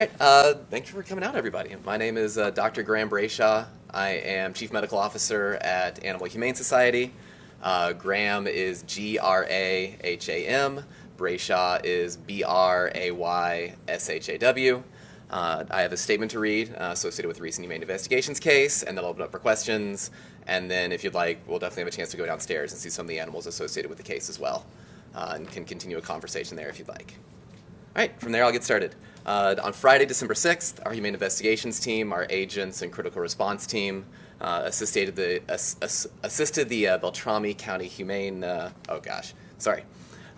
Thank you for coming out, everybody. My name is Dr. Graham Brayshaw. I am Chief Medical Officer at Animal Humane Society. Graham is Graham. Brayshaw is Brayshaw. I have a statement to read associated with the recent humane investigations case, and then I'll open up for questions. And then, if you'd like, we'll definitely have a chance to go downstairs and see some of the animals associated with the case as well, and can continue a conversation there if you'd like. All right, from there I'll get started. On Friday, December 6th, our Humane Investigations team, our agents and critical response team, assisted the Beltrami County Humane,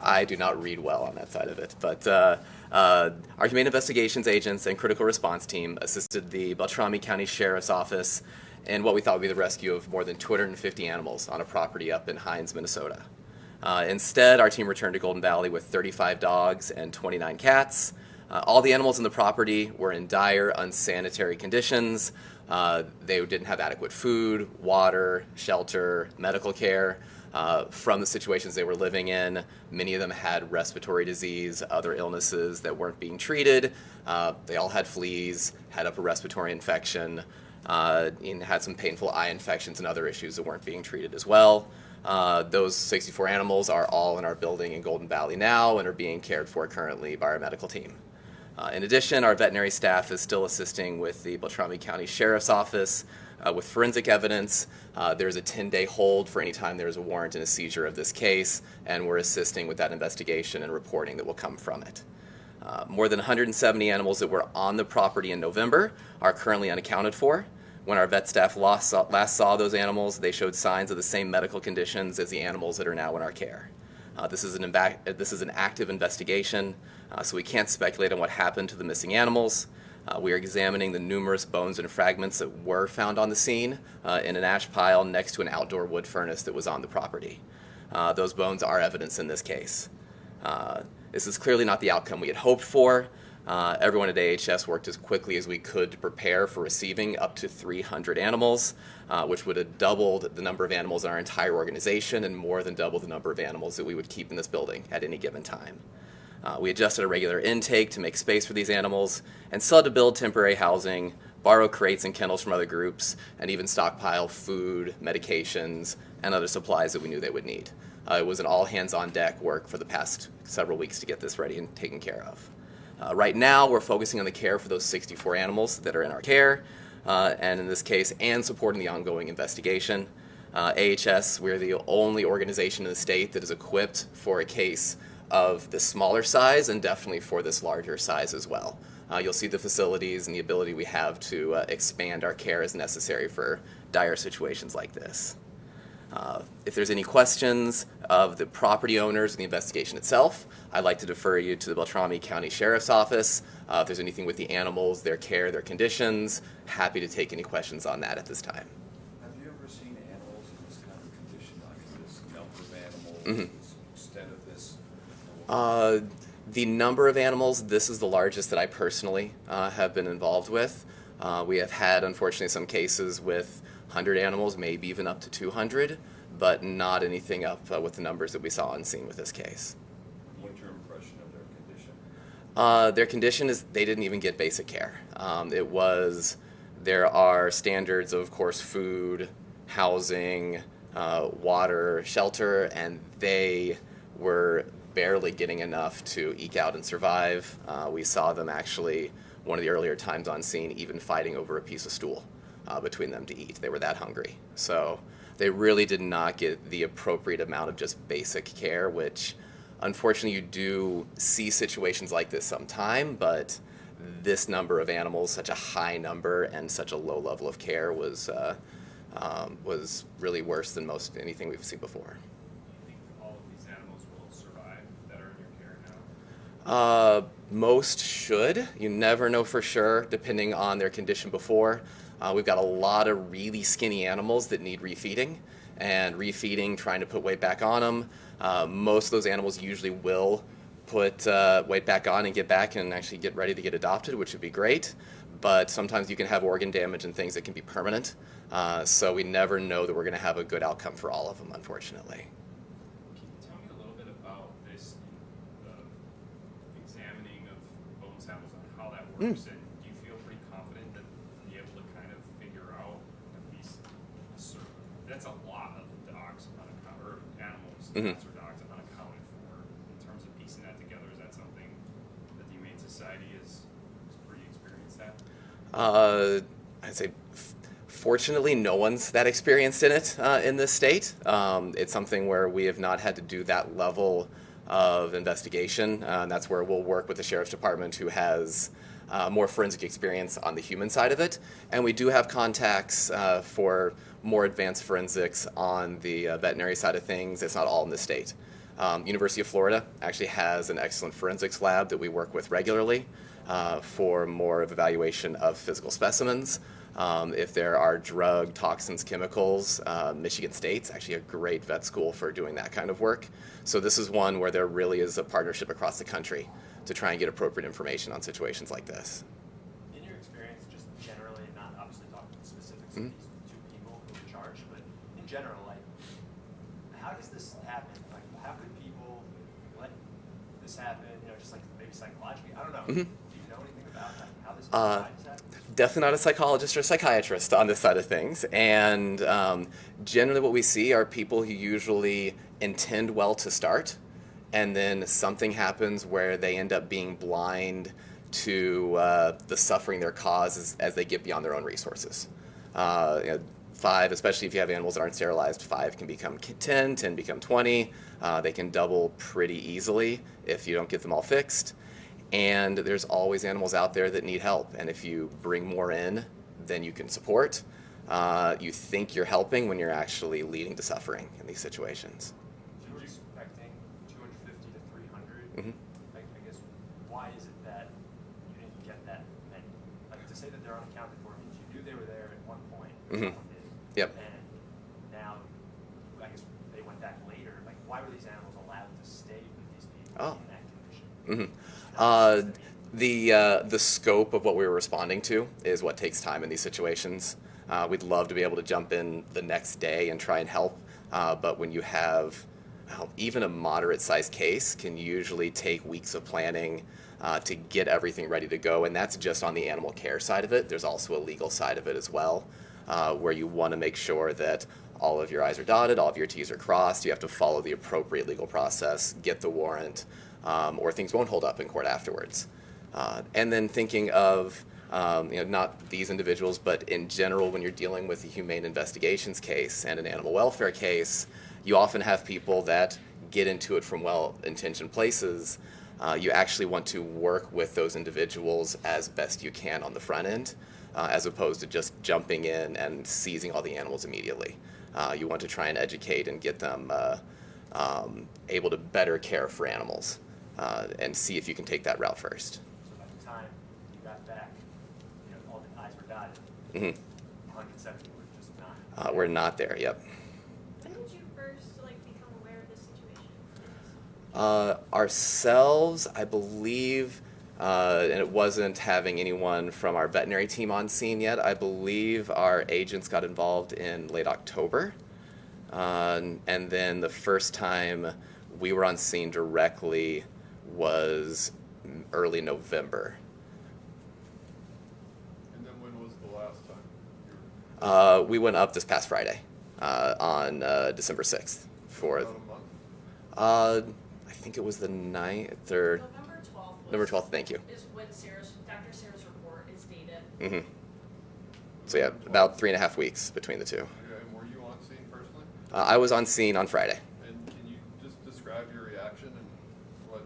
I do not read well on that side of it, but our Humane Investigations agents and critical response team assisted the Beltrami County Sheriff's Office in what we thought would be the rescue of more than 250 animals on a property up in Hines, Minnesota. Instead, our team returned to Golden Valley with 35 dogs and 29 cats. All the animals in the property were in dire, unsanitary conditions. They didn't have adequate food, water, shelter, medical care from the situations they were living in. Many of them had respiratory disease, other illnesses that weren't being treated. They all had fleas, had upper respiratory infection, and had some painful eye infections and other issues that weren't being treated as well. Those 64 animals are all in our building in Golden Valley now and are being cared for currently by our medical team. In addition, our veterinary staff is still assisting with the Beltrami County Sheriff's Office with forensic evidence. There's a 10-day hold for any time there's a warrant and a seizure of this case, and we're assisting with that investigation and reporting that will come from it. More than 170 animals that were on the property in November are currently unaccounted for. When our vet staff last saw those animals, they showed signs of the same medical conditions as the animals that are now in our care. This is an active investigation, so we can't speculate on what happened to the missing animals. We are examining the numerous bones and fragments that were found on the scene in an ash pile next to an outdoor wood furnace that was on the property. Those bones are evidence in this case. This is clearly not the outcome we had hoped for. Everyone at AHS worked as quickly as we could to prepare for receiving up to 300 animals, which would have doubled the number of animals in our entire organization and more than double the number of animals that we would keep in this building at any given time. We adjusted a regular intake to make space for these animals and still had to build temporary housing, borrow crates and kennels from other groups, and even stockpile food, medications, and other supplies that we knew they would need. It was an all-hands-on-deck work for the past several weeks to get this ready and taken care of. Right now, we're focusing on the care for those 64 animals that are in our care, and in this case, and supporting the ongoing investigation. AHS, we're the only organization in the state that is equipped for a case of the smaller size and definitely for this larger size as well. You'll see the facilities and the ability we have to expand our care as necessary for dire situations like this. If there's any questions of the property owners and the investigation itself, I'd like to defer you to the Beltrami County Sheriff's Office. If there's anything with the animals, their care, their conditions, happy to take any questions on that at this time. Have you ever seen animals in this kind of condition, like this number of animals, this extent of this? The number of animals, this is the largest that I personally have been involved with. We have had, unfortunately, some cases with 100 animals, maybe even up to 200, but not anything up with the numbers that we saw on scene with this case. What's your impression of their condition? Their condition is they didn't even get basic care. There are standards of course, food, housing, water, shelter, and they were barely getting enough to eke out and survive. We saw them actually, one of the earlier times on scene, even fighting over a piece of stool between them to eat. They were that hungry. So they really did not get the appropriate amount of just basic care, which unfortunately you do see situations like this sometime, but this number of animals, such a high number and such a low level of care was really worse than most anything we've seen before. Do you think all of these animals will survive that are in your care now? Most should. You never know for sure, depending on their condition before. We've got a lot of really skinny animals that need refeeding, and refeeding, trying to put weight back on them. Most of those animals usually will put weight back on and get back and actually get ready to get adopted, which would be great. But sometimes you can have organ damage and things that can be permanent. So we never know that we're going to have a good outcome for all of them, unfortunately. Can you tell me a little bit about this examining of bone samples and how that person, do you feel pretty confident that you'll be able to kind of figure out at least a certain, that's a lot of dogs unaccounted, or animals, cats or dogs unaccounted for. In terms of piecing that together, is that something that the Humane Society is pretty experienced at? I'd say, fortunately, no one's that experienced in it in this state. It's something where we have not had to do that level of investigation, and that's where we'll work with the Sheriff's Department, who has more forensic experience on the human side of it. And we do have contacts for more advanced forensics on the veterinary side of things. It's not all in the state. University of Florida actually has an excellent forensics lab that we work with regularly for more of evaluation of physical specimens. If there are drug, toxins, chemicals, Michigan State's actually a great vet school for doing that kind of work. So this is one where there really is a partnership across the country to try and get appropriate information on situations like this. In your experience, just generally, not obviously talking specifics of these two people who were charged, but in general, like, how does this happen? Like, how could people let this happen? You know, just like maybe psychologically. I don't know. Do you know anything about that? How this happens? Definitely not a psychologist or psychiatrist on this side of things. And generally what we see are people who usually intend well to start, and then something happens where they end up being blind to the suffering they're caused as they get beyond their own resources. 5, especially if you have animals that aren't sterilized, 5 can become 10, 10 become 20. They can double pretty easily if you don't get them all fixed. And there's always animals out there that need help. And if you bring more in than you can support, you think you're helping when you're actually leading to suffering in these situations. If you were expecting 250 to 300, I guess, why is it that you didn't get that many? Like, to say that they're unaccounted for means you knew they were there at one point. Someone did. Yep. And now, I guess they went back later. Like, why were these animals allowed to stay with these people in that condition? The scope of what we were responding to is what takes time in these situations. We'd love to be able to jump in the next day and try and help, but when you have even a moderate-sized case can usually take weeks of planning to get everything ready to go, and that's just on the animal care side of it. There's also a legal side of it as well, where you want to make sure that all of your I's are dotted, all of your T's are crossed. You have to follow the appropriate legal process, get the warrant, or things won't hold up in court afterwards. And then thinking of, not these individuals, but in general, when you're dealing with a humane investigations case and an animal welfare case, you often have people that get into it from well-intentioned places. You actually want to work with those individuals as best you can on the front end, as opposed to just jumping in and seizing all the animals immediately. You want to try and educate and get them able to better care for animals. And see if you can take that route first. So by the time you got back, all the I's were dotted. 170 were just not. We're not there, yep. When did you first become aware of this situation? Ourselves, I believe, and it wasn't having anyone from our veterinary team on scene yet. I believe our agents got involved in late October. And then the first time we were on scene directly was early November. And then when was the last time? We went up this past Friday on December 6th for, About a month? I think it was the 9th or November 12th. November 12th, thank you. Is when Dr. Sarah's report is dated. So yeah, about 3.5 weeks between the two. Okay, and were you on scene personally? I was on scene on Friday. And can you just describe your reaction and what,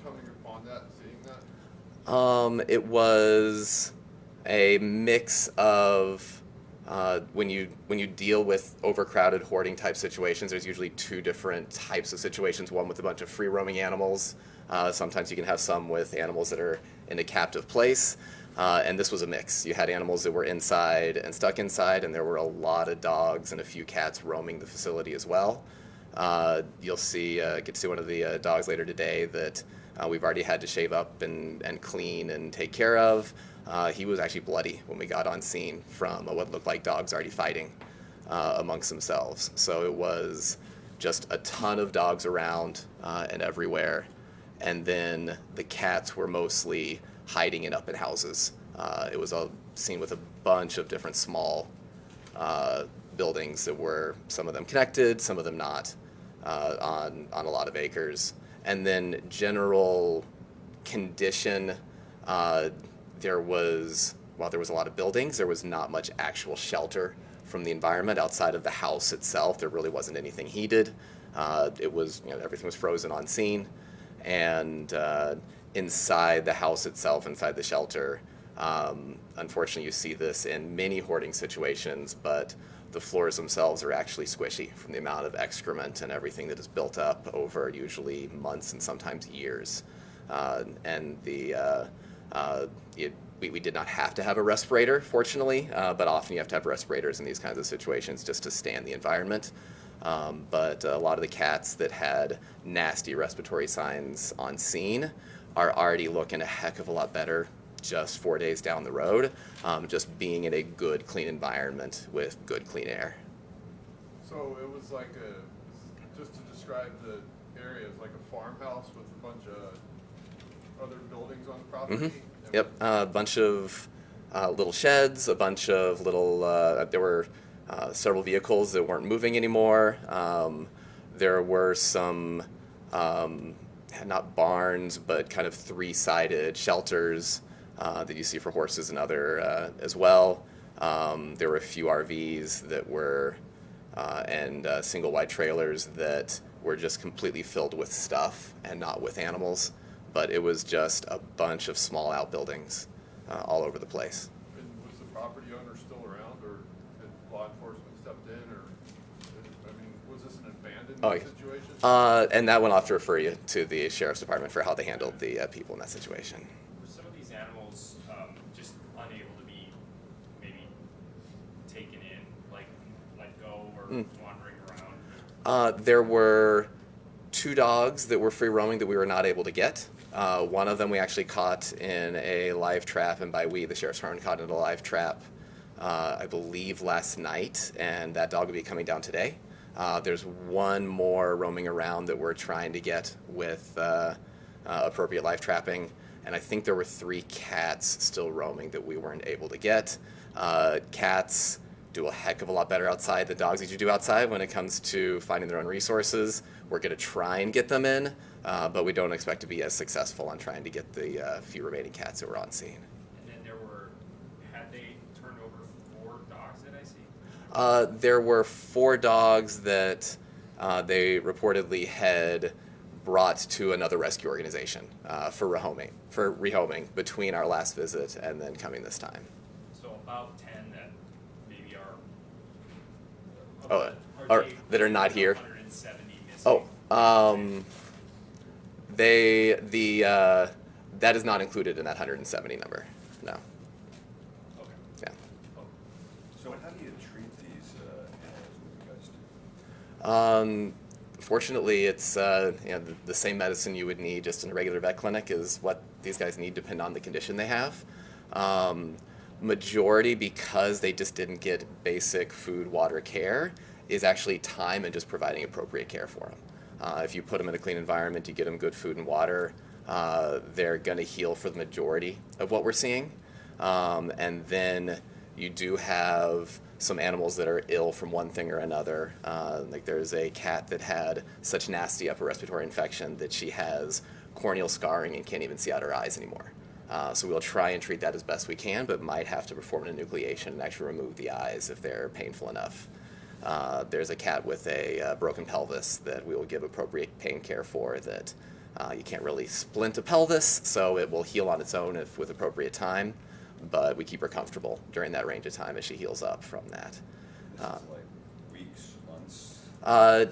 coming upon that and seeing that? It was a mix of when you deal with overcrowded hoarding type situations, there's usually 2 different types of situations. One with a bunch of free roaming animals. Sometimes you can have some with animals that are in a captive place. And this was a mix. You had animals that were inside and stuck inside, and there were a lot of dogs and a few cats roaming the facility as well. You'll see, get to see one of the dogs later today that we've already had to shave up and clean and take care of. He was actually bloody when we got on scene from what looked like dogs already fighting amongst themselves. So it was just a ton of dogs around and everywhere. And then the cats were mostly hiding it up in houses. It was a scene with a bunch of different small buildings that were, some of them connected, some of them not, on a lot of acres. And then general condition, there was, while there was a lot of buildings, there was not much actual shelter from the environment outside of the house itself. There really wasn't anything heated. It was, everything was frozen on scene. And inside the house itself, inside the shelter, unfortunately you see this in many hoarding situations, but the floors themselves are actually squishy from the amount of excrement and everything that is built up over usually months and sometimes years. We did not have to have a respirator, fortunately, but often you have to have respirators in these kinds of situations just to stand the environment. But a lot of the cats that had nasty respiratory signs on scene are already looking a heck of a lot better just 4 days down the road, just being in a good, clean environment with good, clean air. So it was like just to describe the area, it's like a farmhouse with a bunch of other buildings on the property? Mm-hmm. Yep, a bunch of little sheds, a bunch of little, there were several vehicles that weren't moving anymore. There were some, not barns, but kind of three-sided shelters that you see for horses and other as well. There were a few RVs that were, and single wide trailers that were just completely filled with stuff and not with animals. But it was just a bunch of small outbuildings all over the place. And was the property owner still around, or had law enforcement stepped in, or, I mean, was this an abandoned situation? And that one I'll have to refer you to the sheriff's department for how they handled the people in that situation. Were some of these animals just unable to be maybe taken in, like let go or wandering around? There were 2 dogs that were free roaming that we were not able to get. One of them we actually caught in a live trap, and by we, the sheriff's department caught in a live trap, I believe last night, and that dog will be coming down today. There's one more roaming around that we're trying to get with appropriate live trapping, and I think there were 3 cats still roaming that we weren't able to get. Cats do a heck of a lot better outside than dogs usually do outside when it comes to finding their own resources. We're going to try and get them in, but we don't expect to be as successful on trying to get the few remaining cats that were on scene. And then had they turned over 4 dogs that I see? There were 4 dogs that they reportedly had brought to another rescue organization for rehoming between our last visit and then coming this time. So about 10 that maybe are. That are not here. 170 missing. That is not included in that 170 number. No. Okay. Yeah. So how do you treat these animals when you guys do? Fortunately, it's the same medicine you would need just in a regular vet clinic is what these guys need, depending on the condition they have. Majority, because they just didn't get basic food, water care, is actually time and just providing appropriate care for them. If you put them in a clean environment, you get them good food and water, they're going to heal for the majority of what we're seeing. And then you do have some animals that are ill from one thing or another. Like there's a cat that had such nasty upper respiratory infection that she has corneal scarring and can't even see out her eyes anymore. So we'll try and treat that as best we can, but might have to perform an enucleation and actually remove the eyes if they're painful enough. There's a cat with a broken pelvis that we will give appropriate pain care for that you can't really splint a pelvis, so it will heal on its own if with appropriate time, but we keep her comfortable during that range of time as she heals up from that. This is like weeks, months?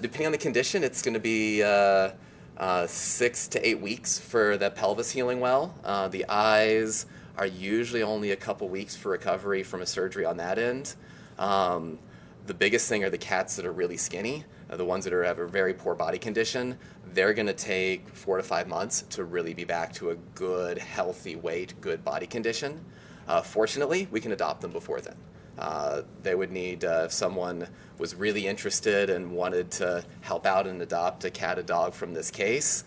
Depending on the condition, it's going to be 6 to 8 weeks for the pelvis healing well. The eyes are usually only a couple weeks for recovery from a surgery on that end. The biggest thing are the cats that are really skinny, the ones that have a very poor body condition. They're going to take 4 to 5 months to really be back to a good, healthy weight, good body condition. Fortunately, we can adopt them before then. They would need, if someone was really interested and wanted to help out and adopt a cat, a dog from this case,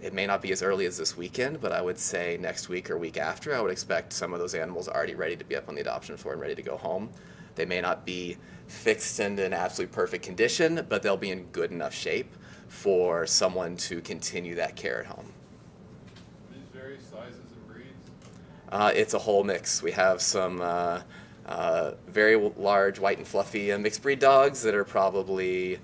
It may not be as early as this weekend, but I would say next week or week after, I would expect some of those animals already ready to be up on the adoption floor and ready to go home. They may not be fixed and in absolute perfect condition, but they'll be in good enough shape for someone to continue that care at home. These various sizes and breeds? It's a whole mix. We have some very large, white and fluffy mixed breed dogs that are probably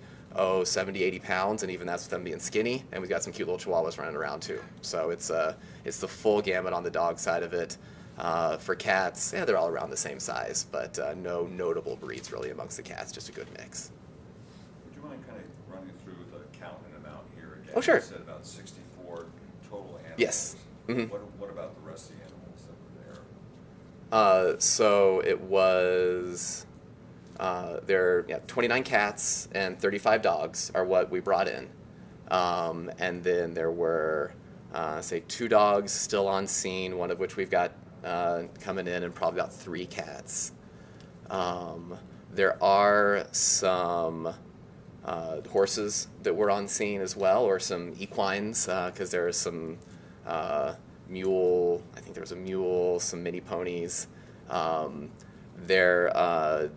70, 80 pounds, and even that's with them being skinny. And we've got some cute little chihuahuas running around too. So it's the full gamut on the dog side of it. For cats, yeah, they're all around the same size, but no notable breeds really amongst the cats, just a good mix. Would you mind kind of running through the count and amount here again? Oh, sure. You said about 64 total animals. Yes. Mhm. What about the rest of the animals that were there? So it was, there are 29 cats and 35 dogs are what we brought in. And then there were, say, 2 dogs still on scene, one of which we've got coming in, and probably about 3 cats. There are some horses that were on scene as well, or some equines, because there are some mule, I think there was a mule, some mini ponies. There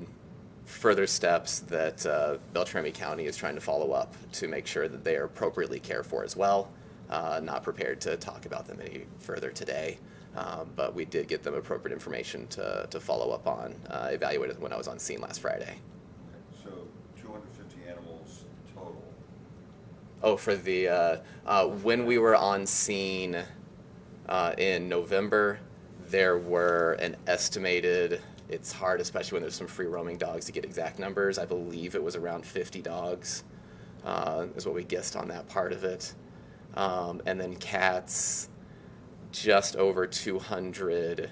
further steps that Beltrami County is trying to follow up to make sure that they are appropriately cared for as well. Not prepared to talk about them any further today, but we did get them appropriate information to follow up on, evaluated when I was on scene last Friday. So 250 animals total. Oh, for the, when we were on scene in November, there were an estimated, it's hard, especially when there's some free roaming dogs, to get exact numbers. I believe it was around 50 dogs, is what we guessed on that part of it. And then cats, just over 200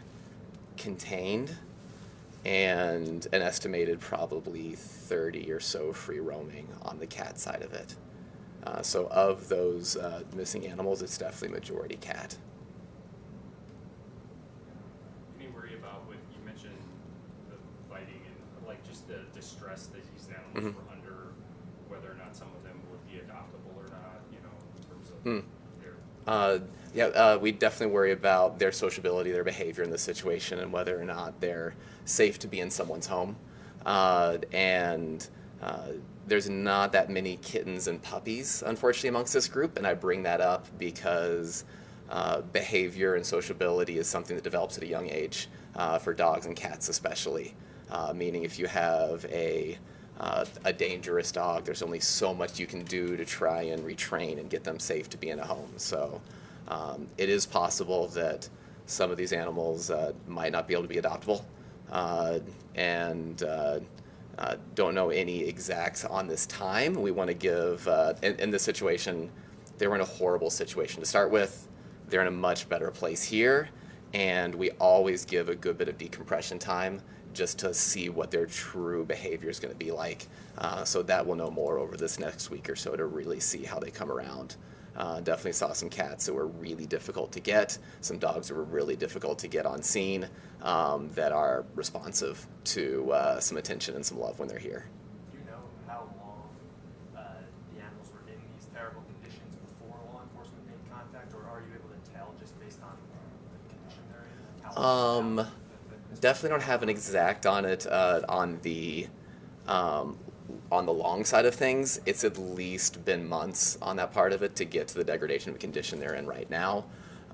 contained, and an estimated probably 30 or so free roaming on the cat side of it. So of those missing animals, it's definitely majority cat. Any worry about what you mentioned, the fighting and like just the distress that these animals were under, whether or not some of them would be adoptable or not, you know, in terms of their. We definitely worry about their sociability, their behavior in this situation, and whether or not they're safe to be in someone's home. There's not that many kittens and puppies, unfortunately, amongst this group, and I bring that up because behavior and sociability is something that develops at a young age for dogs and cats especially. Meaning if you have a dangerous dog, there's only so much you can do to try and retrain and get them safe to be in a home. So it is possible that some of these animals might not be able to be adoptable, and don't know any exacts on this time. We want to give, in this situation, they were in a horrible situation to start with. They're in a much better place here, and we always give a good bit of decompression time just to see what their true behavior is going to be like. So that we'll know more over this next week or so to really see how they come around. Definitely saw some cats that were really difficult to get, some dogs that were really difficult to get on scene, that are responsive to some attention and some love when they're here. Do you know how long the animals were in these terrible conditions before law enforcement made contact, or are you able to tell just based on the condition they're in? How long Definitely don't have an exact on it. On the long side of things, it's at least been months on that part of it to get to the degradation of condition they're in right now.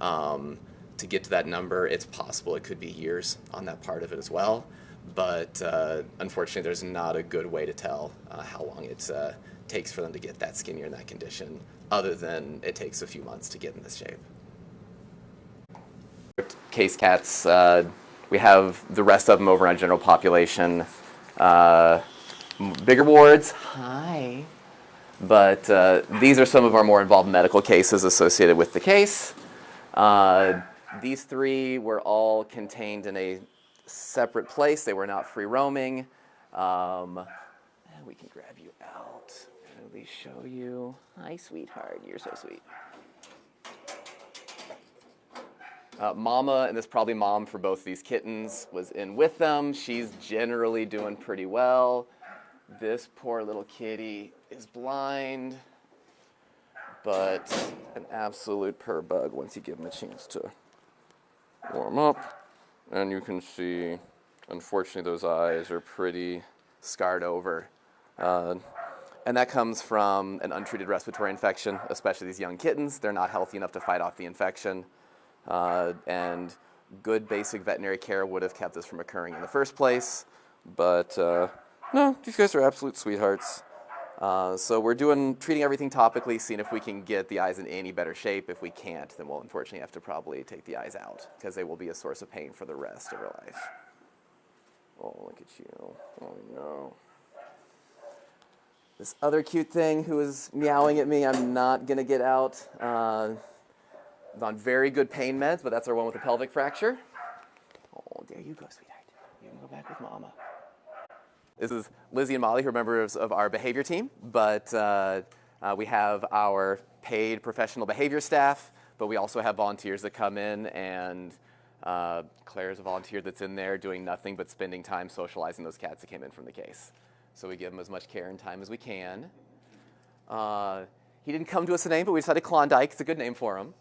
To get to that number, it's possible it could be years on that part of it as well. But unfortunately, there's not a good way to tell how long it takes for them to get that skinny or in that condition, other than it takes a few months to get in this shape. Case cats, we have the rest of them over on general population. Bigger wards, hi. But these are some of our more involved medical cases associated with the case. These 3 were all contained in a separate place. They were not free roaming. And we can grab you out and at least show you. Hi, sweetheart. You're so sweet. Mama, and this is probably mom for both these kittens, was in with them. She's generally doing pretty well. This poor little kitty is blind, but an absolute purr bug once you give him a chance to warm up. And you can see, unfortunately, those eyes are pretty scarred over. And that comes from an untreated respiratory infection, especially these young kittens. They're not healthy enough to fight off the infection. And good basic veterinary care would have kept this from occurring in the first place. But no, these guys are absolute sweethearts. So we're treating everything topically, seeing if we can get the eyes in any better shape. If we can't, then we'll unfortunately have to probably take the eyes out because they will be a source of pain for the rest of our life. Oh, look at you. Oh, no. This other cute thing who is meowing at me, I'm not going to get out. He's on very good pain meds, but that's our one with a pelvic fracture. Oh, there you go, sweetheart. You can go back with Mama. This is Lizzie and Molly, who are members of our behavior team, but we have our paid professional behavior staff, but we also have volunteers that come in, and Claire's a volunteer that's in there doing nothing but spending time socializing those cats that came in from the case. So we give them as much care and time as we can. He didn't come to us a name, but we decided Klondike. It's a good name for him.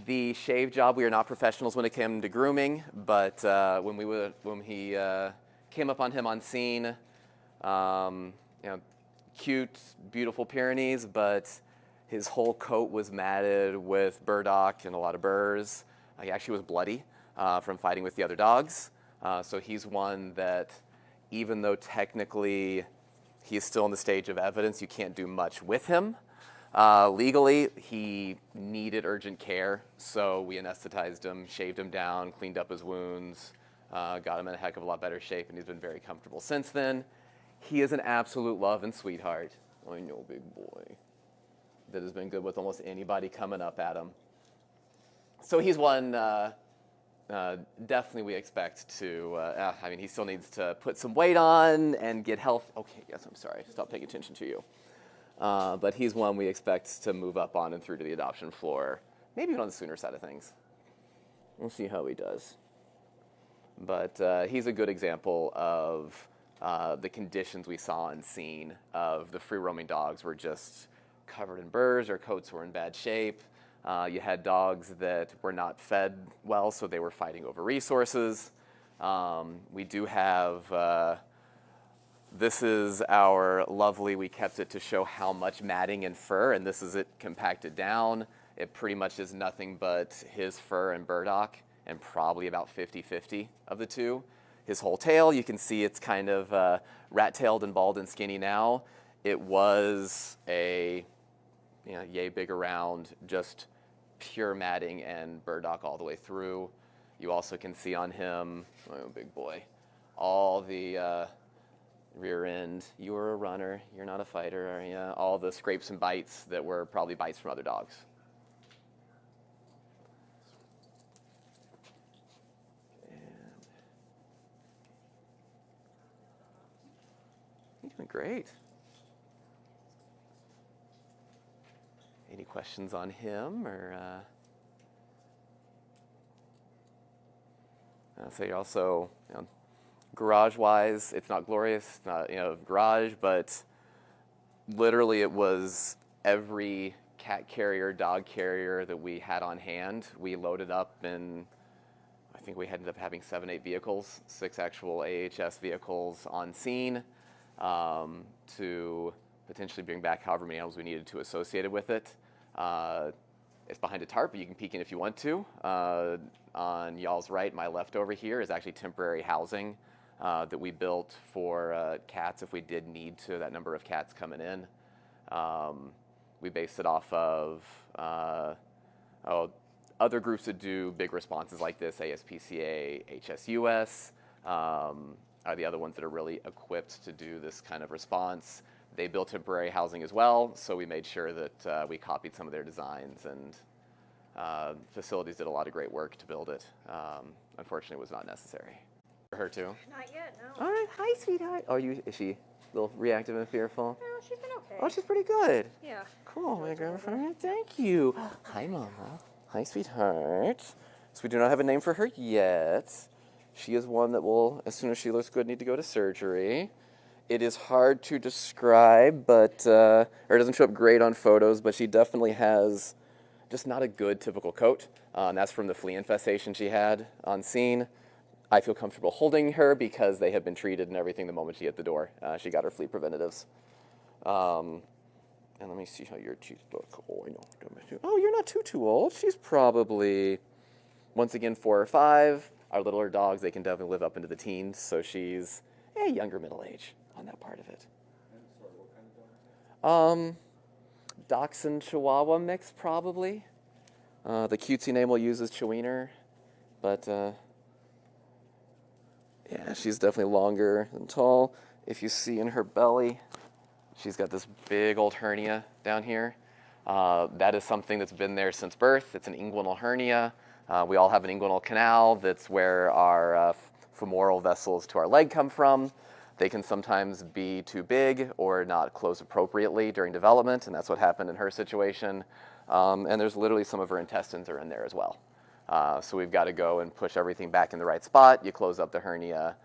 The shave job, we are not professionals when it came to grooming, but when he came up on him on scene, cute, beautiful Pyrenees, but his whole coat was matted with burdock and a lot of burrs. He actually was bloody from fighting with the other dogs. So he's one that, even though technically he's still in the stage of evidence, you can't do much with him. Legally, he needed urgent care, so we anesthetized him, shaved him down, cleaned up his wounds, got him in a heck of a lot better shape, and he's been very comfortable since then. He is an absolute love and sweetheart. I know, big boy. That has been good with almost anybody coming up at him. So he's one definitely we expect to, he still needs to put some weight on and get health. Okay, yes, I'm sorry. Stop paying attention to you. But he's one we expect to move up on and through to the adoption floor, maybe even on the sooner side of things. We'll see how he does. But he's a good example of the conditions we saw and seen of the free-roaming dogs were just covered in burrs, their coats were in bad shape. You had dogs that were not fed well, so they were fighting over resources. We do have... This is our lovely, we kept it to show how much matting and fur, and this is it compacted down. It pretty much is nothing but his fur and burdock, and probably about 50-50 of the two. His whole tail, you can see it's kind of rat-tailed and bald and skinny now. It was a yay big around, just pure matting and burdock all the way through. You also can see on him, oh big boy, all the rear end. You were a runner, you're not a fighter, are you? All the scrapes and bites that were probably bites from other dogs. You're doing great. Any questions on him, or? So you're also, garage-wise, it's not glorious, it's not, garage, but literally it was every cat carrier, dog carrier that we had on hand. We loaded up, and I think we ended up having 7-8 vehicles, 6 actual AHS vehicles on scene to potentially bring back however many animals we needed to associated with it. It's behind a tarp, but you can peek in if you want to. On y'all's right, my left over here is actually temporary housing that we built for cats if we did need to, that number of cats coming in. We based it off of other groups that do big responses like this, ASPCA, HSUS, are the other ones that are really equipped to do this kind of response. They built temporary housing as well, so we made sure that we copied some of their designs, and facilities did a lot of great work to build it. Unfortunately, it was not necessary. For her too? Not yet, no. All right, hi, sweetheart. Is she a little reactive and fearful? No, she's been okay. Oh, she's pretty good. Yeah. Cool, my girlfriend. Thank you. Hi, Mama. Hi, sweetheart. So we do not have a name for her yet. She is one that will, as soon as she looks good, need to go to surgery. It is hard to describe, but or it doesn't show up great on photos, but she definitely has just not a good typical coat. And that's from the flea infestation she had on scene. I feel comfortable holding her because they have been treated and everything the moment she hit the door. She got her flea preventatives. And let me see how your teeth look. Oh, I know. Oh, you're not too old. She's probably, once again, 4 or 5. Our littler dogs, they can definitely live up into the teens, so she's a younger middle age on that part of it. And sorry, what kind of dog is that? Dachshund Chihuahua mix, probably. The cutesy name we'll use is Chewiener, but yeah, she's definitely longer and tall. If you see in her belly, she's got this big old hernia down here. That is something that's been there since birth. It's an inguinal hernia. We all have an inguinal canal. That's where our femoral vessels to our leg come from. They can sometimes be too big or not close appropriately during development, and that's what happened in her situation. And there's literally some of her intestines are in there as well. So we've got to go and push everything back in the right spot. You close up the hernia.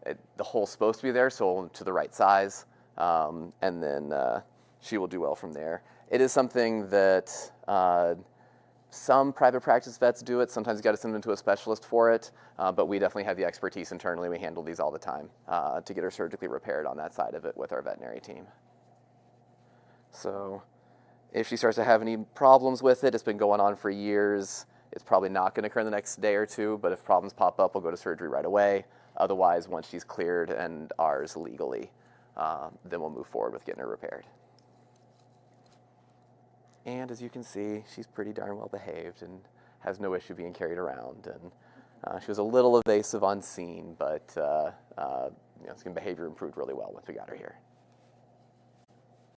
The hole's supposed to be there, so to the right size. And then she will do well from there. It is something that some private practice vets do it. Sometimes you got to send them to a specialist for it. But we definitely have the expertise internally. We handle these all the time to get her surgically repaired on that side of it with our veterinary team. So if she starts to have any problems with it, it's been going on for years. It's probably not going to occur in the next day or two, but if problems pop up, we'll go to surgery right away. Otherwise, once she's cleared and ours legally, then we'll move forward with getting her repaired. And as you can see, she's pretty darn well behaved and has no issue being carried around. And she was a little evasive on scene, but behavior improved really well once we got her here.